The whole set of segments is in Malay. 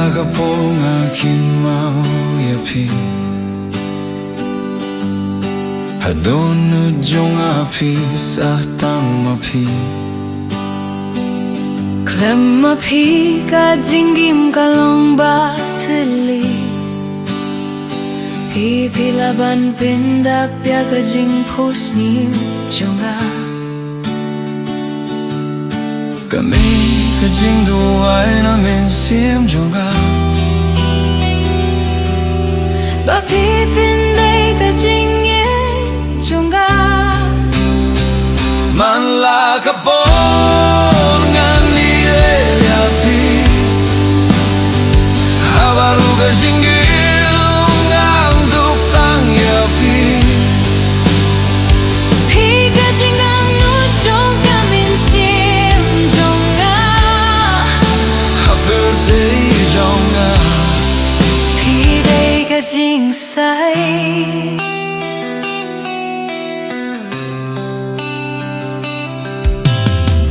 Manlagapong aking mauyapi Hadunod yung api sa tamapi Klemapi kajinggim kalong batili Pipilaban pindak pya kajing pusni jonga Kami kajing duay namin siyem jonga Bapipinday kajing ye jonga Manlagapong ngani yapi Habaru kajinggim ngang duktang yapi Pi kajing ang nujong kamin sim jonga Birthday jonga Pi day kajing say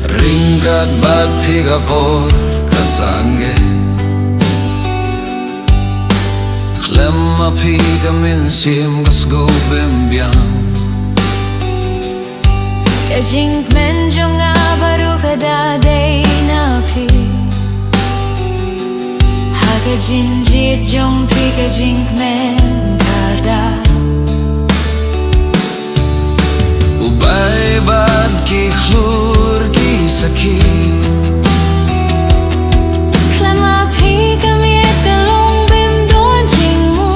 Ringkat bat pigapor kasangge Klemma piga minsim gasgo bembyang Kajing men jonga baru kadaday na pi Hagajin jit jong pi kajing men kada Ubay bat ki klur ki sakit Klema pi kami et kalong bim don jing mu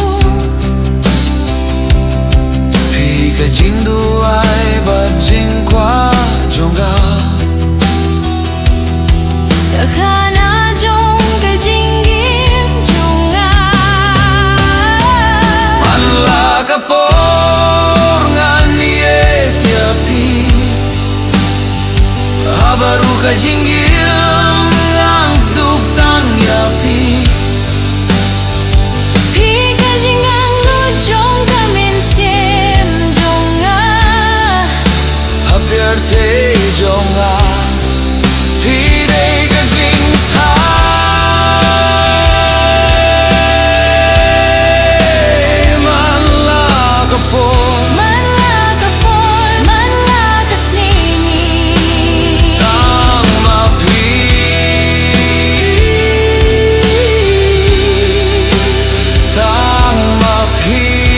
Pika jing duay bat jing kwa jonga Kakana jong kajing gim jonga Manlagapor ngani etiapi Habaru kajinggim ngang duktang yapi Pi kajing ang nujong kamin sim jonga Birthday jonga Pidey kajing say Manlagapor Manlagapor manlagas nini tamapi Tamapi